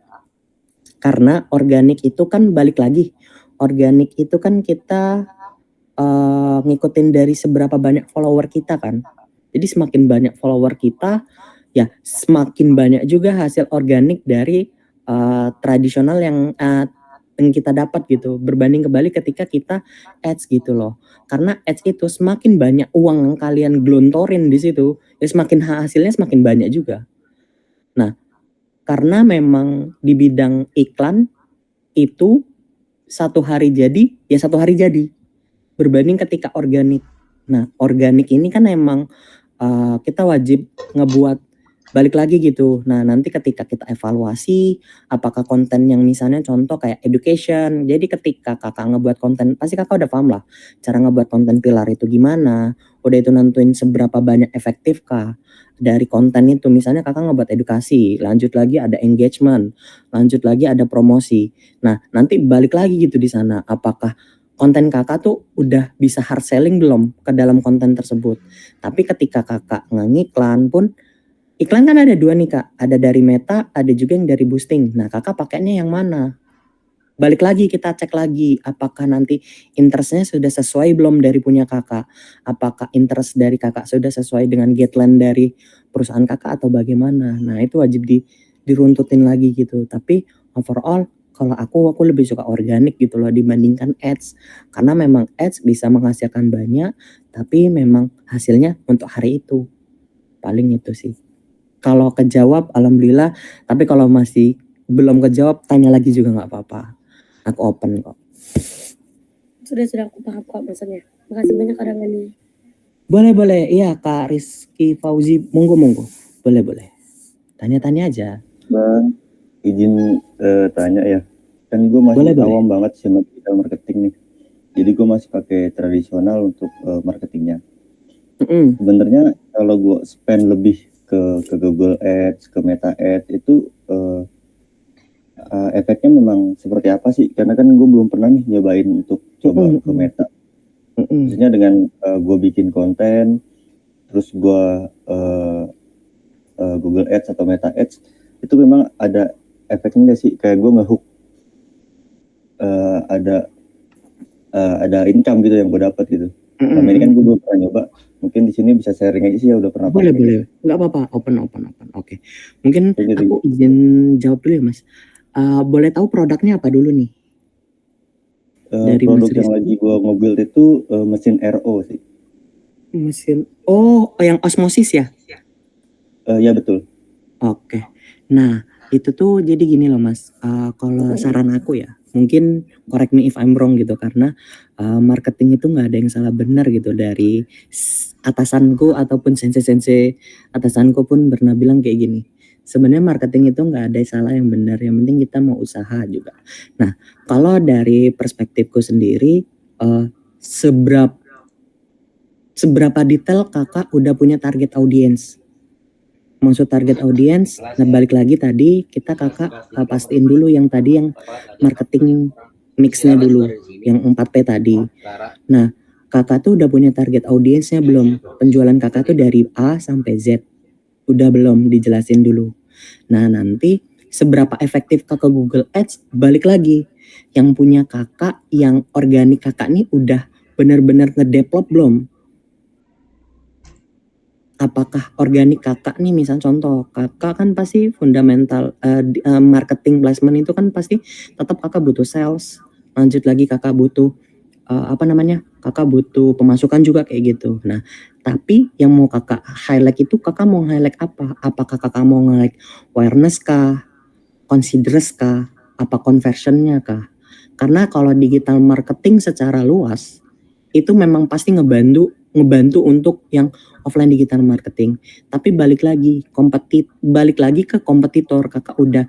karena organik itu kan balik lagi, organik itu kan kita ngikutin dari seberapa banyak follower kita kan. Jadi semakin banyak follower kita, ya semakin banyak juga hasil organik dari tradisional yang kita dapat gitu. Berbanding kebalik ketika kita ads gitu loh. Karena ads itu semakin banyak uang yang kalian gelontorin di situ, ya semakin hasilnya semakin banyak juga. Nah, karena memang di bidang iklan itu 1 hari jadi, ya 1 hari jadi. Berbanding ketika organik. Nah, organik ini kan emang kita wajib ngebuat balik lagi gitu. Nah, nanti ketika kita evaluasi apakah konten yang misalnya contoh kayak education. Jadi ketika kakak ngebuat konten, pasti kakak udah paham lah cara ngebuat konten pilar itu gimana. Udah itu nentuin seberapa banyak efektif kah dari konten itu. Misalnya kakak ngebuat edukasi, lanjut lagi ada engagement, lanjut lagi ada promosi. Nah, nanti balik lagi gitu di sana. Apakah konten kakak tuh udah bisa hard selling belum ke dalam konten tersebut. Tapi ketika kakak ngiklan pun, iklan kan ada 2 nih kak, ada dari Meta, ada juga yang dari boosting. Nah kakak pakainya yang mana? Balik lagi kita cek lagi, apakah nanti interestnya sudah sesuai belum dari punya kakak, apakah interest dari kakak sudah sesuai dengan guideline dari perusahaan kakak atau bagaimana. Nah itu wajib diruntutin lagi gitu. Tapi overall kalau aku lebih suka organik gitu loh dibandingkan ads, karena memang ads bisa menghasilkan banyak tapi memang hasilnya untuk hari itu, paling itu sih. Kalau kejawab alhamdulillah, tapi kalau masih belum kejawab tanya lagi juga nggak apa-apa, aku open kok. Sudah aku paham kok maksudnya. Makasih banyak Kak Ramani. Boleh, iya Kak Rizky Fauzi, monggo, boleh, tanya-tanya aja. Bang, izin tanya ya, kan gue masih awam banget sama digital marketing nih, jadi gue masih pakai tradisional untuk marketingnya. Sebenarnya kalau gue spend lebih ke Google Ads, ke Meta Ads itu efeknya memang seperti apa sih? Karena kan gue belum pernah nih nyobain untuk coba ke Meta. Maksudnya dengan gue bikin konten, terus gue Google Ads atau Meta Ads, itu memang ada efeknya nggak sih? Kayak gue ngehook ada income gitu yang gue dapat gitu. Selama ini kan gue belum pernah nyoba. Mungkin di sini bisa sharing aja sih ya, udah pernah. Boleh, nggak apa-apa, open. Oke, mungkin aku izin jawab dulu ya Mas. Boleh tahu produknya apa dulu nih? Dari produk yang lagi gue nge-build itu mesin RO sih. Mesin, yang osmosis ya? Ya betul. Oke. Nah itu tuh jadi gini loh Mas, kalau saran aku ya, mungkin correct me if I'm wrong gitu, karena marketing itu nggak ada yang salah benar gitu. Dari atasanku ataupun sensei atasanku pun pernah bilang kayak gini, sebenarnya marketing itu nggak ada salah yang benar, yang penting kita mau usaha juga. Nah kalau dari perspektifku sendiri, seberapa detail kakak udah punya target audience? Maksud target audience, nah balik lagi tadi kita kakak pastiin dulu yang tadi yang marketing mixnya dulu, yang 4P tadi. Nah kakak tuh udah punya target audiensnya belum? Penjualan kakak tuh dari A sampai Z, udah belum dijelasin dulu. Nah nanti seberapa efektif kakak Google Ads, balik lagi. Yang punya kakak, yang organik kakak nih udah benar-benar ngedevelop belum? Apakah organik kakak nih, misal contoh kakak kan pasti fundamental marketing placement itu kan pasti tetap kakak butuh sales, lanjut lagi kakak butuh kakak butuh pemasukan juga kayak gitu. Nah tapi yang mau kakak highlight itu kakak mau highlight apa? Apakah kakak mau highlight awareness kah, considers kah, apa conversionnya kah? Karena kalau digital marketing secara luas itu memang pasti ngebantu untuk yang offline digital marketing. Tapi balik lagi ke kompetitor, kakak udah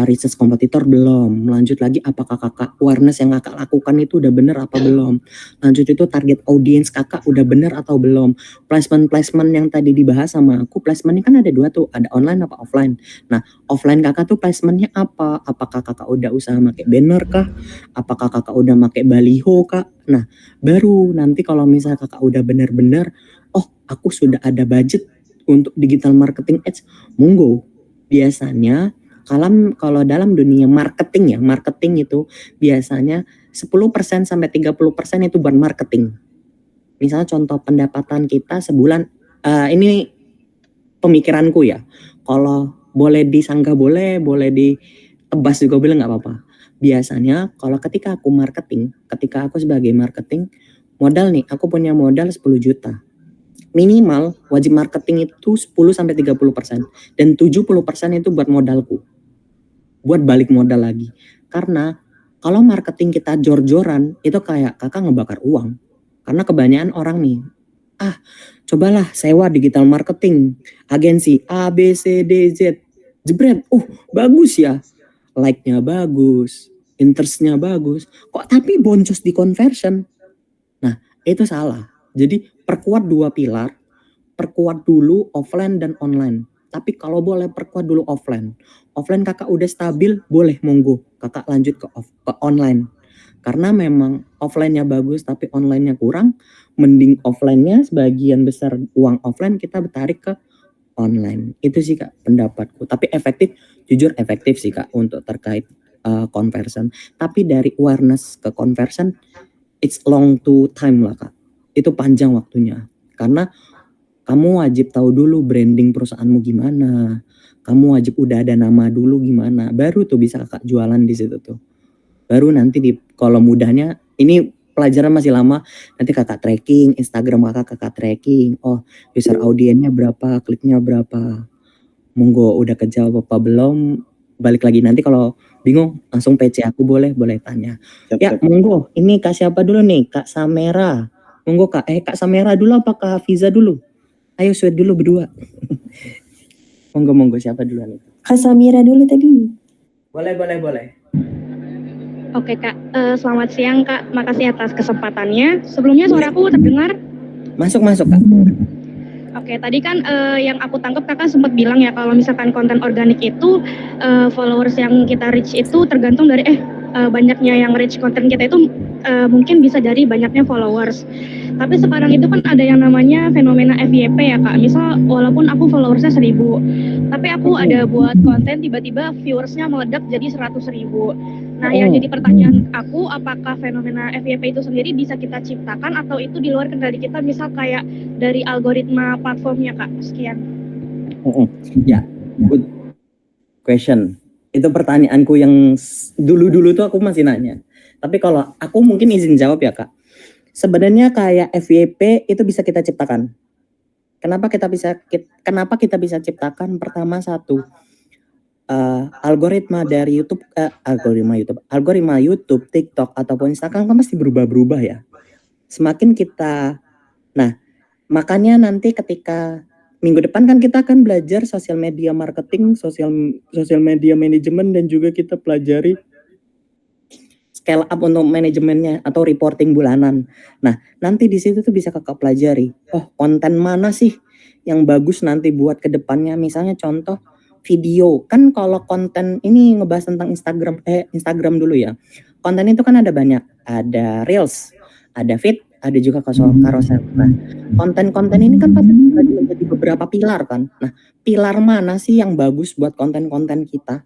research kompetitor belum? Lanjut lagi apakah kakak awareness yang kakak lakukan itu udah bener apa belum? Lanjut itu target audience kakak udah bener atau belum? Placement yang tadi dibahas sama aku, placementnya kan ada 2 tuh, ada online apa offline. Nah offline kakak tuh placementnya apa? Apakah kakak udah usaha pakai banner kah? Apakah kakak udah pakai baliho kah? Nah baru nanti kalau misalnya kakak udah benar-benar, oh aku sudah ada budget untuk digital marketing ads, monggo. Biasanya kalau dalam dunia marketing itu biasanya 10% sampai 30% itu buat marketing. Misalnya contoh pendapatan kita sebulan, ini pemikiranku ya, kalau boleh disanggah boleh ditebas juga bilang nggak apa-apa. Biasanya kalau ketika aku sebagai marketing, modal nih, aku punya modal 10 juta. Minimal wajib marketing itu 10 sampai 30% dan 70% itu buat modalku. Buat balik modal lagi. Karena kalau marketing kita jor-joran itu kayak kakak ngebakar uang. Karena kebanyakan orang nih, cobalah sewa digital marketing agensi A B C D Z, jebret, bagus ya, like-nya bagus, interest-nya bagus, kok tapi boncos di conversion. Nah itu salah. Jadi perkuat 2 pilar, perkuat dulu offline dan online. Tapi kalau boleh perkuat dulu offline kakak udah stabil, boleh monggo kakak lanjut ke online. Karena memang offline-nya bagus tapi online-nya kurang, mending offline-nya sebagian besar uang offline kita tarik ke online. Itu sih kak pendapatku. Tapi jujur efektif sih kak untuk terkait conversion. Tapi dari awareness ke conversion, it's long to time lah kak. Itu panjang waktunya. Karena kamu wajib tahu dulu branding perusahaanmu gimana. Kamu wajib udah ada nama dulu gimana. Baru tuh bisa kakak jualan di situ tuh. Baru nanti kalau mudahnya, ini pelajaran masih lama, nanti kakak tracking, Instagram kakak tracking, user audiennya berapa, kliknya berapa. Monggo udah kejawab apa belum, balik lagi nanti kalau bingung langsung PC aku boleh tanya. Ya monggo, ini Kak siapa dulu nih? Kak Samera. Monggo Kak, Kak Samera dulu apa Kak Hafiza dulu? Ayo sweet dulu berdua. Monggo siapa duluan? Kak Samira dulu tadi. Boleh. Oke Kak, selamat siang Kak, makasih atas kesempatannya. Sebelumnya suaraku terdengar? Masuk Kak. Oke, tadi kan yang aku tangkap kakak sempat bilang ya kalau misalkan konten organik itu followers yang kita reach itu tergantung dari banyaknya yang reach konten kita itu mungkin bisa dari banyaknya followers. Tapi sekarang itu kan ada yang namanya fenomena FYP ya Kak. Misal walaupun aku followersnya 1000, tapi aku ada buat konten tiba-tiba viewersnya meledak jadi 100.000. Nah yang jadi pertanyaan aku, apakah fenomena FYP itu sendiri bisa kita ciptakan atau itu di luar kendali kita, misal kayak dari algoritma platformnya Kak? Sekian. Ya, good question. Itu pertanyaanku yang dulu tuh aku masih nanya. Tapi kalau aku mungkin izin jawab ya Kak. Sebenarnya kayak FYP itu bisa kita ciptakan. Kenapa kita bisa ciptakan? Pertama satu, algoritma dari YouTube, algoritma YouTube, TikTok ataupun Instagram kan pasti berubah-berubah ya. Semakin kita, makanya nanti ketika minggu depan kan kita akan belajar sosial media marketing, sosial media manajemen, dan juga kita pelajari scale up untuk manajemennya atau reporting bulanan. Nah, nanti di situ tuh bisa kakak pelajari, konten mana sih yang bagus nanti buat kedepannya. Misalnya contoh video, kan kalau konten ini ngebahas tentang Instagram dulu ya. Konten itu kan ada banyak, ada Reels, ada Feed, ada juga carousel. Nah, konten-konten ini kan pasti dibagi menjadi beberapa pilar kan. Nah, pilar mana sih yang bagus buat konten-konten kita?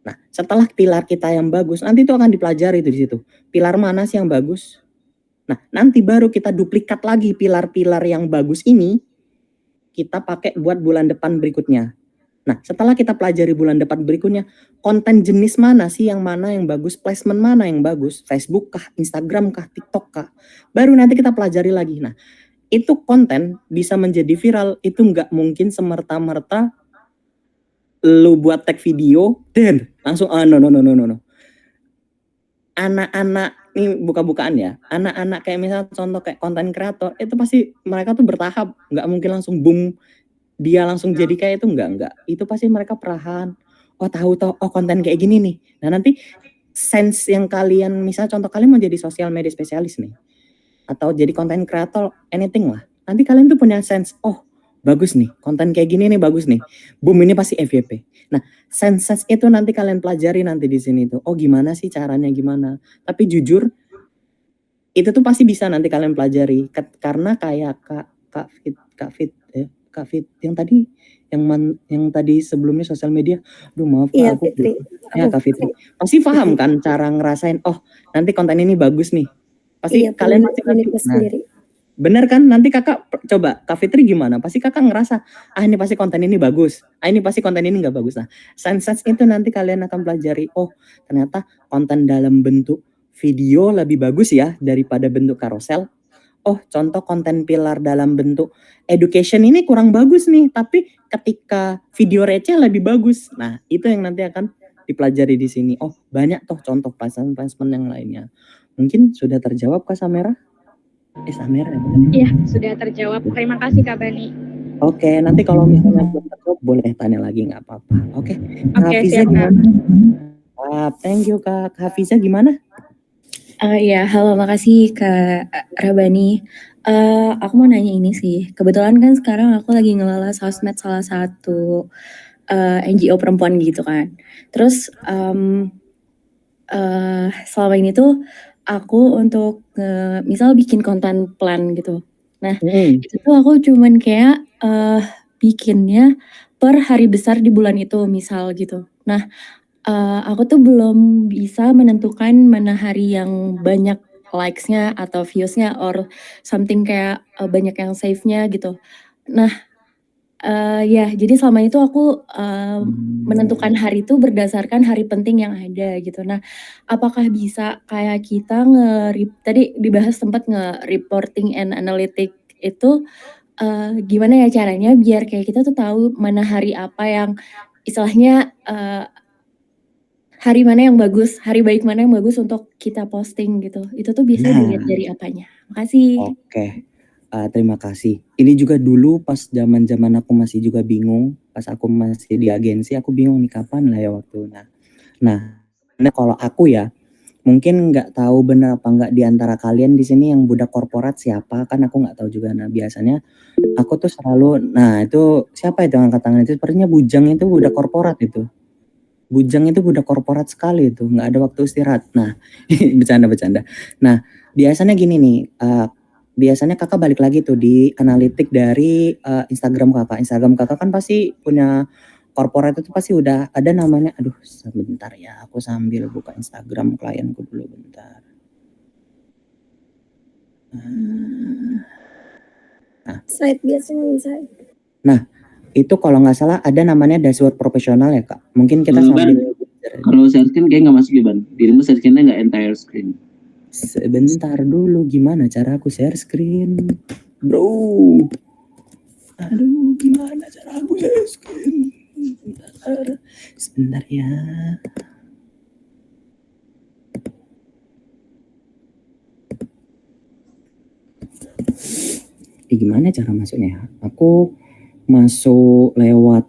Nah, setelah pilar kita yang bagus, nanti itu akan dipelajari itu di situ. Pilar mana sih yang bagus? Nah, nanti baru kita duplikat lagi pilar-pilar yang bagus ini, kita pakai buat bulan depan berikutnya. Nah, setelah kita pelajari bulan depan berikutnya, konten jenis mana sih yang mana yang bagus, placement mana yang bagus, Facebook kah, Instagram kah, TikTok kah, baru nanti kita pelajari lagi. Nah, itu konten bisa menjadi viral, itu nggak mungkin semerta-merta lu buat tag video, dan langsung, no. Anak-anak, ini buka-bukaan ya, anak-anak kayak misalnya contoh kayak konten kreator, itu pasti mereka tuh bertahap, nggak mungkin langsung boom, dia langsung jadi kayak itu, enggak. Itu pasti mereka perlahan, tahu, konten kayak gini nih. Nah, nanti sense yang kalian, misalnya contoh kalian mau jadi sosial media spesialis nih, atau jadi konten kreator, anything lah. Nanti kalian tuh punya sense, bagus nih, konten kayak gini nih bagus nih. Boom, ini pasti FYP. Nah, sense itu nanti kalian pelajari nanti di sini tuh. Gimana sih caranya gimana? Tapi jujur, itu tuh pasti bisa nanti kalian pelajari. Karena kayak Kak Fit yang tadi yang tadi sebelumnya sosial media, maaf Kak, aku Fitri. Ya Kak Fitri, pasti paham kan cara ngerasain, nanti konten ini bagus nih, pasti kalian pasti sendiri. Bener kan, nanti kakak coba Kak Fitri gimana, pasti kakak ngerasa, ini pasti konten ini bagus, ini pasti konten ini nggak bagus. Nah, sense itu nanti kalian akan pelajari, ternyata konten dalam bentuk video lebih bagus ya daripada bentuk carousel. Contoh konten pilar dalam bentuk education ini kurang bagus nih, tapi ketika video receh lebih bagus. Nah, itu yang nanti akan dipelajari di sini. Banyak toh contoh placement yang lainnya. Mungkin sudah terjawab Kak Samera? Samera ya? Iya, sudah terjawab. Terima kasih Kak Bani. Oke, nanti kalau misalnya belum terjawab boleh tanya lagi, nggak apa-apa. Oke, Hafiza gimana? Thank you Kak. Hafiza gimana? Ya, halo, makasih Kak Rabani. Aku mau nanya ini sih. Kebetulan kan sekarang aku lagi ngelola sosmed salah satu NGO perempuan gitu kan. Terus selama ini tuh aku untuk misal bikin konten plan gitu. Nah, itu tuh aku cuman kayak bikinnya per hari besar di bulan itu misal gitu. Nah, aku tuh belum bisa menentukan mana hari yang banyak likes-nya atau views-nya or something kayak banyak yang save-nya gitu. Nah, ya jadi selama itu aku menentukan hari itu berdasarkan hari penting yang ada gitu. Nah, apakah bisa kayak kita tadi dibahas sempat nge-reporting and analytic itu gimana ya caranya biar kayak kita tuh tahu mana hari apa yang istilahnya hari mana yang bagus, hari baik mana yang bagus untuk kita posting gitu. Itu tuh biasanya dilihat dari apanya? Makasih. Oke, terima kasih. Ini juga dulu pas zaman-zaman aku masih juga bingung, pas aku masih di agensi aku bingung nih kapan lah ya waktunya. Nah, kalau aku ya, mungkin nggak tahu benar apa nggak di antara kalian di sini yang budak korporat siapa, kan aku nggak tahu juga. Nah, biasanya aku tuh selalu, itu siapa itu yang angkat tangan itu? Sepertinya Bujang itu budak korporat itu. Bujang itu budak korporat sekali itu, nggak ada waktu istirahat. Nah, bercanda. Nah, biasanya gini nih, biasanya kakak balik lagi tuh di analitik dari Instagram kakak. Instagram kakak kan pasti punya korporat itu pasti udah ada namanya. Aduh, sebentar ya, aku sambil buka Instagram klienku dulu bentar. Slide biasanya inside. Nah, itu kalau nggak salah ada namanya dashboard profesional ya kak. Mungkin kita sambil kalau share screen kayak nggak masuk ya Ban. Dirimu share screen-nya nggak entire screen. Sebentar dulu, gimana cara aku share screen, bro? Aduh, gimana cara aku share screen? Sebentar ya. Gimana cara masuknya? Aku masuk lewat